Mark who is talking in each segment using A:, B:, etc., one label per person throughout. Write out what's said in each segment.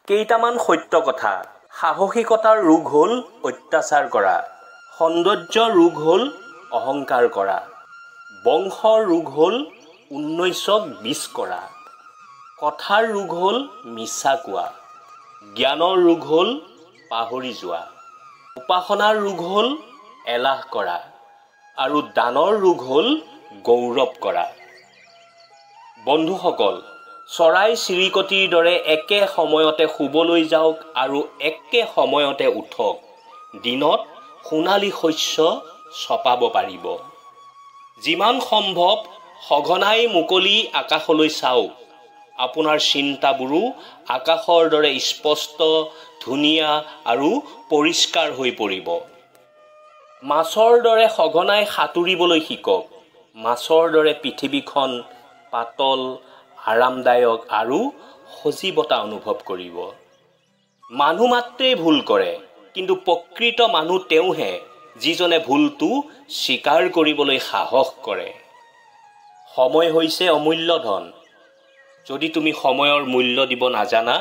A: কেইটামান সত্য কথা। সাহসিকতাৰ ৰোগ হ'ল অত্যাচাৰ কৰা, সৌন্দৰ্যৰ ৰোগ হ'ল অহংকাৰ কৰা, বংশৰ ৰোগ হ'ল উন্নৈছক বিছ কৰা, কথাৰ ৰোগ হ'ল মিছা কোৱা, জ্ঞানৰ ৰোগ হ'ল পাহৰি যোৱা, উপাসনাৰ ৰোগ হ'ল এলাহ কৰা আৰু দানৰ ৰোগ হ'ল গৌৰৱ কৰা। বন্ধুসকল, চৰাই চিৰিকটিৰ দৰে একে সময়তে শুবলৈ যাওক আৰু একে সময়তে উঠক। দিনত সোণালী শস্য চপাব পাৰিব। যিমান সম্ভৱ সঘনাই মুকলি আকাশলৈ চাওক। আপোনাৰ চিন্তাবোৰো আকাশৰ দৰে স্পষ্ট, ধুনীয়া আৰু পৰিষ্কাৰ হৈ পৰিব। মাছৰ দৰে সঘনাই সাঁতুৰিবলৈ শিকক। মাছৰ দৰে পৃথিৱীখন পাতল, আৰামদায়ক আৰু সজীৱতা অনুভৱ কৰিব। মানুহ মাত্ৰেই ভুল কৰে, কিন্তু প্ৰকৃত মানুহ তেওঁহে যিজনে ভুলটো স্বীকাৰ কৰিবলৈ সাহস কৰে। সময় হৈছে অমূল্য ধন। যদি তুমি সময়ৰ মূল্য দিব নাজানা,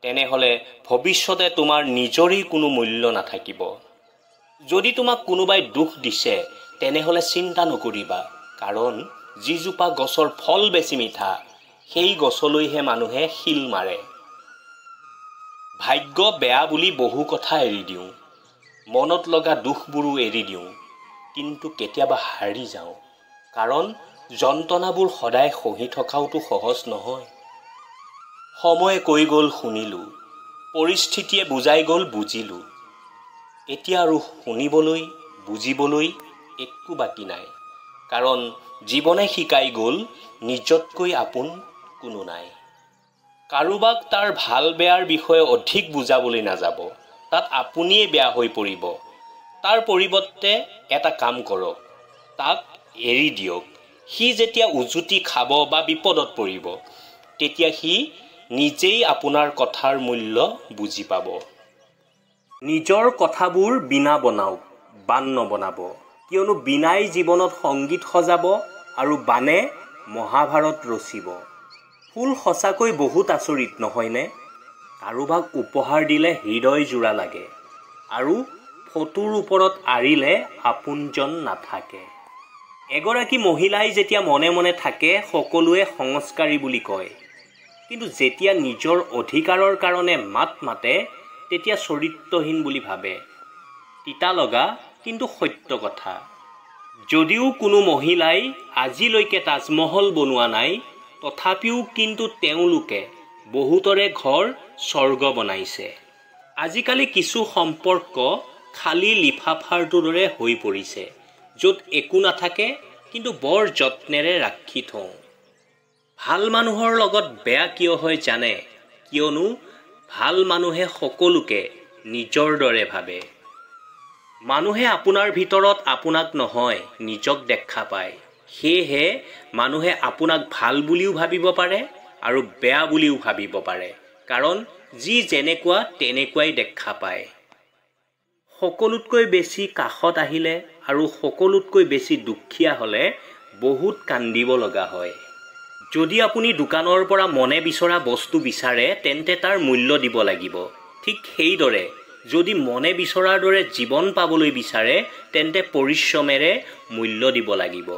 A: তেনেহ'লে ভৱিষ্যতে তোমাৰ নিজৰেই কোনো মূল্য নাথাকিব। যদি তোমাক কোনোবাই দুখ দিছে, তেনেহ'লে চিন্তা নকৰিবা, কাৰণ যিজোপা গছৰ ফল বেছি মিঠা, সেই গছলৈহে মানুহে শিল মাৰে। ভাগ্য বেয়া বুলি বহু কথা এৰি দিওঁ, মনত লগা দুখবোৰো এৰি দিওঁ, কিন্তু কেতিয়াবা হাৰি যাওঁ, কাৰণ যন্ত্ৰণাবোৰ সদায় সহি থকাওতো সহজ নহয়। সময়ে কৈ গ'ল শুনিলোঁ, পৰিস্থিতিয়ে বুজাই গ'ল বুজিলোঁ। এতিয়া আৰু শুনিবলৈ, বুজিবলৈ একো বাকী নাই, কাৰণ জীৱনে শিকাই গ'ল নিজতকৈ আপোন কোনো নাই। কাৰোবাক তাৰ ভাল বেয়াৰ বিষয়ে অধিক বুজাবলৈ নাযাব, তাত আপুনিয়ে বেয়া হৈ পৰিব। তাৰ পৰিৱৰ্তে এটা কাম কৰক, তাক এৰি দিয়ক। সি যেতিয়া উজুতি খাব বা বিপদত পৰিব, তেতিয়া সি নিজেই আপোনাৰ কথাৰ মূল্য বুজি পাব। নিজৰ কথাবোৰ বীণা বনাওক, বান নবনাব, কিয়নো বীণাই জীৱনত সংগীত সজাব আৰু বানে মহাভাৰত ৰচিব। ফুল সঁচাকৈ বহুত আচৰিত নহয়নে? কাৰোবাক উপহাৰ দিলে হৃদয় জোৰা লাগে, আৰু ফটোৰ ওপৰত আঁৰিলে আপোনজন নাথাকে। এগৰাকী মহিলাই যেতিয়া মনে মনে থাকে, সকলোৱে সংস্কাৰী বুলি কয়, কিন্তু যেতিয়া নিজৰ অধিকাৰৰ কাৰণে মাত মাতে, তেতিয়া চৰিত্ৰহীন বুলি ভাবে। তিতা লগা কিন্তু সত্য কথা। যদিও কোনো মহিলাই আজিলৈকে তাজমহল বনোৱা নাই, তথাপিও কিন্তু তেওঁলোকে বহুতৰে ঘৰ স্বৰ্গ বনাইছে। আজিকালি কিছু সম্পৰ্ক খালী লিফাফাৰটোৰ দৰে হৈ পৰিছে, য'ত একো নাথাকে কিন্তু বৰ যত্নেৰে ৰাখি থওঁ। ভাল মানুহৰ লগত বেয়া কিয় হয় জানে? কিয়নো ভাল মানুহে সকলোকে নিজৰ দৰে ভাবে। মানুহে আপোনাৰ ভিতৰত আপোনাক নহয়, নিজক দেখা পায়। সেয়েহে মানুহে আপোনাক ভাল বুলিও ভাবিব পাৰে আৰু বেয়া বুলিও ভাবিব পাৰে, কাৰণ যি যেনেকুৱা তেনেকুৱাই দেখা পায়। সকলোতকৈ বেছি কাষত আহিলে আৰু সকলোতকৈ বেছি দুখীয়া হ'লে বহুত কান্দিব লগা হয়। যদি আপুনি দোকানৰ পৰা মনে বিচৰা বস্তু বিচাৰে, তেন্তে তাৰ মূল্য দিব লাগিব। ঠিক সেইদৰে যদি মনে বিচৰাৰ দৰে জীৱন পাবলৈ বিচাৰে, তেন্তে পৰিশ্ৰমেৰে মূল্য দিব লাগিব।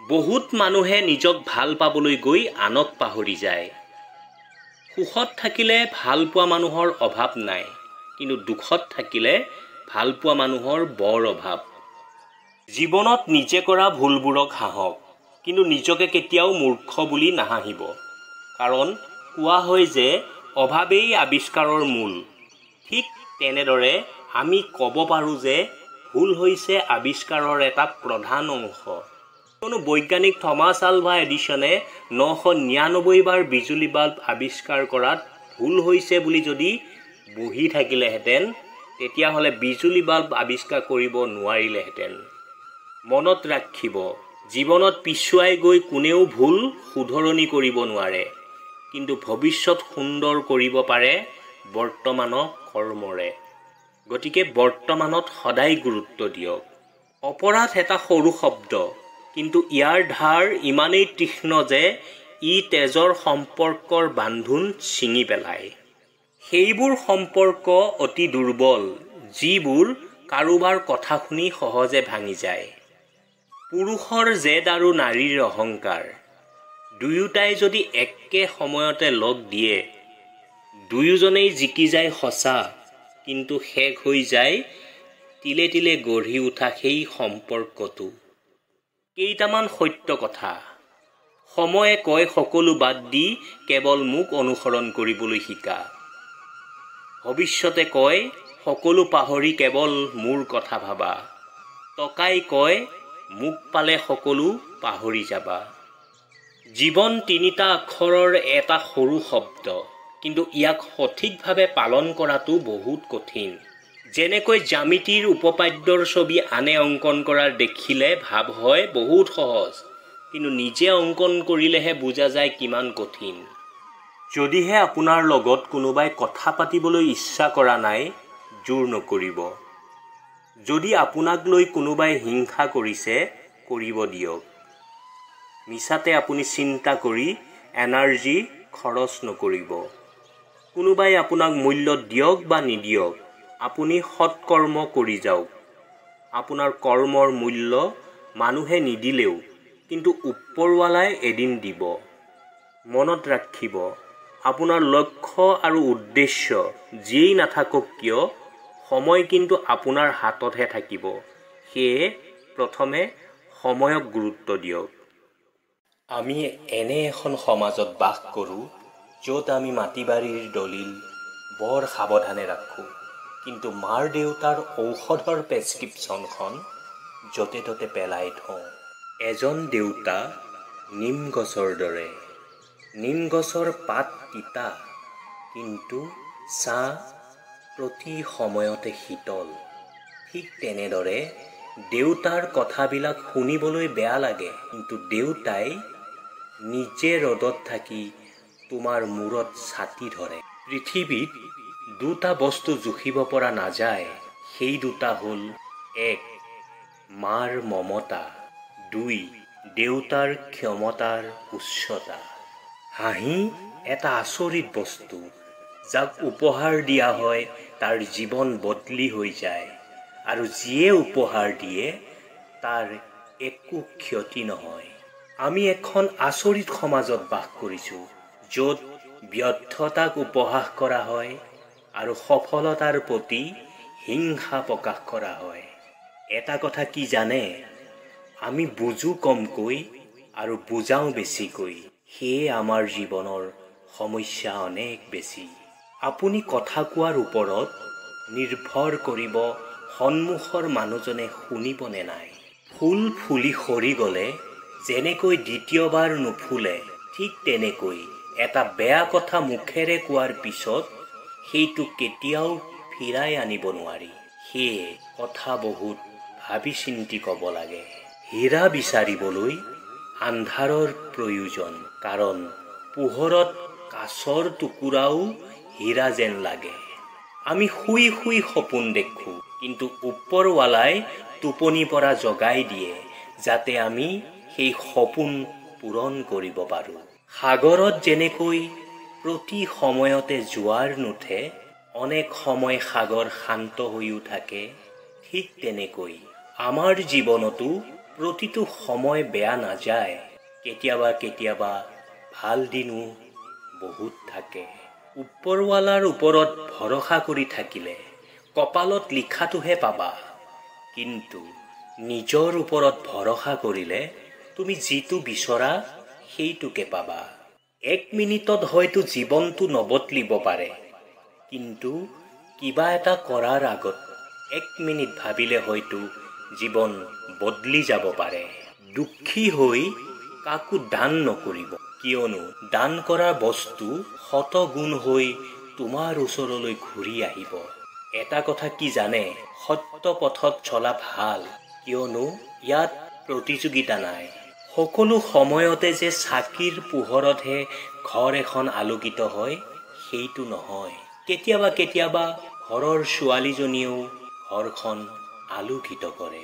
A: বহুত মানুহে নিজক ভাল পাবলৈ গৈ আনক পাহৰি যায়। সুখত থাকিলে ভাল পোৱা মানুহৰ অভাৱ নাই, কিন্তু দুখত থাকিলে ভাল পোৱা মানুহৰ বৰ অভাৱ। জীৱনত নিজে কৰা ভুলবোৰক হাঁহক, কিন্তু নিজকে কেতিয়াও মূৰ্খ বুলি নাহাঁহিব, কাৰণ কোৱা হয় যে অভাৱেই আৱিষ্কাৰৰ মূল। ঠিক তেনেদৰে আমি ক'ব পাৰোঁ যে ভুল হৈছে আৱিষ্কাৰৰ এটা প্ৰধান অংশ। কিয়নো বৈজ্ঞানিক থমাছ আলভা এডিছনে 999 বাৰ বিজুলী বাল্ব আৱিষ্কাৰ কৰাত ভুল হৈছে বুলি যদি বহি থাকিলেহেঁতেন, তেতিয়াহ'লে বিজুলী বাল্ব আৱিষ্কাৰ কৰিব নোৱাৰিলেহেঁতেন। মনত ৰাখিব, জীৱনত পিছুৱাই গৈ কোনেও ভুল শুধৰণি কৰিব নোৱাৰে, কিন্তু ভৱিষ্যত সুন্দৰ কৰিব পাৰে বৰ্তমানৰ কৰ্মৰে। গতিকে বৰ্তমানত সদায় গুৰুত্ব দিয়ক। অপৰাধ এটা সৰু শব্দ, কিন্তু ইয়াৰ ধাৰ ইমানেই তীক্ষ্ণ যে ই তেজৰ সম্পৰ্কৰ বান্ধোন ছিঙি পেলায়। সেইবোৰ সম্পৰ্ক অতি দুৰ্বল, যিবোৰ কাৰোবাৰ কথা শুনি সহজে ভাঙি যায়। পুৰুষৰ জেদ আৰু নাৰীৰ অহংকাৰ দুয়োটাই যদি একে সময়তে লগ দিয়ে, দুয়োজনেই জিকি যায় সঁচা, কিন্তু শেষ হৈ যায় তিলে তিলে গঢ়ি উঠা সেই সম্পৰ্কটো। কেইটামান সত্য কথা। সময়ে কয় সকলো বাদ দি কেৱল মোক অনুসৰণ কৰিবলৈ শিকা। ভৱিষ্যতে কয় সকলো পাহৰি কেৱল মোৰ কথা ভাবা। টকাই কয় মোক পালে সকলো পাহৰি যাবা। জীৱন ৩টা আখৰৰ এটা সৰু শব্দ, কিন্তু ইয়াক সঠিকভাৱে পালন কৰাটো বহুত কঠিন। যেনেকৈ জ্যামিতিৰ উপপাদ্যৰ ছবি আনে অংকন কৰাৰ দেখিলে ভাৱ হয় বহুত সহজ, কিন্তু নিজে অংকন কৰিলেহে বুজা যায় কিমান কঠিন। যদিহে আপোনাৰ লগত কোনোবাই কথা পাতিবলৈ ইচ্ছা কৰা নাই, জোৰ নকৰিব। যদি আপোনাক লৈ কোনোবাই হিংসা কৰিছে, কৰিব দিয়ক। মিছাতে আপুনি চিন্তা কৰি এনাৰ্জি খৰচ নকৰিব। কোনোবাই আপোনাক মূল্য দিয়ক বা নিদিয়ক, আপুনি সৎকৰ্ম কৰি যাওক। আপোনাৰ কৰ্মৰ মূল্য মানুহে নিদিলেও কিন্তু ওপৰৱালাই এদিন দিব। মনত ৰাখিব, আপোনাৰ লক্ষ্য আৰু উদ্দেশ্য যিয়েই নাথাকক কিয়, সময় কিন্তু আপোনাৰ হাততহে থাকিব। সেয়ে প্ৰথমে সময়ক গুৰুত্ব দিয়ক। আমি এনে এখন সমাজত বাস কৰোঁ য'ত আমি মাটি-বাৰীৰ দলিল বৰ সাৱধানে ৰাখোঁ, কিন্তু মাৰ দেউতাৰ ঔষধৰ প্ৰেছক্ৰিপশ্যনখন য'তে ত'তে পেলাই থওঁ। এজন দেউতা নিম গছৰ দৰে। নিম গছৰ পাত তিতা, কিন্তু ছাঁ প্ৰতি সময়তে শীতল। ঠিক তেনেদৰে দেউতাৰ কথাবিলাক শুনিবলৈ বেয়া লাগে, কিন্তু দেউতাই নিজে ৰ'দত থাকি তোমাৰ মূৰত ছাতি ধৰে। পৃথিৱীত দুটা বস্তু জুখিব পৰা নাযায়, সেই দুটা হ'ল ১. মাৰ মমতা, ২. দেউতাৰ ক্ষমতাৰ উচ্চতা। হাঁহি এটা আচৰিত বস্তু, যাক উপহাৰ দিয়া হয় তাৰ জীৱন বদলি হৈ যায়, আৰু যিয়ে উপহাৰ দিয়ে তাৰ একো ক্ষতি নহয়। আমি এখন আচৰিত সমাজত বাস কৰিছোঁ, য'ত ব্যৰ্থতাক উপহাস কৰা হয় আৰু সফলতাৰ প্ৰতি হিংসা প্ৰকাশ কৰা হয়। এটা কথা কি জানে? আমি বুজো কমকৈ আৰু বুজাওঁ বেছিকৈ। সেয়ে আমাৰ জীৱনৰ সমস্যা অনেক বেছি। আপুনি কথা কোৱাৰ ওপৰত নিৰ্ভৰ কৰিব সন্মুখৰ মানুহজনে শুনিব নে নাই। ফুল ফুলি সৰি গ'লে যেনেকৈ দ্বিতীয়বাৰ নুফুলে, ঠিক তেনেকৈ এটা বেয়া কথা মুখেৰে কোৱাৰ পিছত সেইটো কেতিয়াও ফিৰাই আনিব নোৱাৰি। সেয়ে কথা বহুত ভাবি চিন্তি ক'ব লাগে। হীৰা বিচাৰিবলৈ আন্ধাৰৰ প্ৰয়োজন, কাৰণ পোহৰত কাঁচৰ টুকুৰাও হীৰা যেন লাগে। আমি শুই শুই সপোন দেখোঁ, কিন্তু ওপৰৱালাই টোপনিৰ পৰা জগাই দিয়ে, যাতে আমি সেই সপোন পূৰণ কৰিব পাৰোঁ। সাগৰত যেনেকৈ প্ৰতি সময়তে জোৱাৰ নুঠে, অনেক সময় সাগৰ শান্ত হৈও থাকে, ঠিক তেনেকৈ আমাৰ জীৱনতো প্ৰতিটো সময় বেয়া নাযায়। কেতিয়াবা কেতিয়াবা ভাল দিনো বহুত থাকে। ওপৰৱালাৰ ওপৰত ভৰসা কৰি থাকিলে কপালত লিখাটোহে পাবা, কিন্তু নিজৰ ওপৰত ভৰসা কৰিলে তুমি যিটো বিচৰা সেইটোকে পাবা। ১ মিনিটত হয়তো জীৱনটো নবদলিব পাৰে, কিন্তু কিবা এটা কৰাৰ আগত 1 মিনিট ভাবিলে হয়তো জীৱন বদলি যাব পাৰে। দুখী হৈ কাকো দান নকৰিব, কিয়নো দান কৰা বস্তু শতগুণ হৈ তোমাৰ ওচৰলৈ ঘূৰি আহিব। এটা কথা কি জানে? সত্য পথত চলা ভাল, কিয়নো ইয়াত প্ৰতিযোগিতা নাই। সকলো সময়তে যে চাকিৰ পোহৰতহে ঘৰ এখন আলোকিত হয়, সেইটো নহয়। কেতিয়াবা কেতিয়াবা ঘৰৰ ছোৱালীজনীয়েও ঘৰখন আলোকিত কৰে।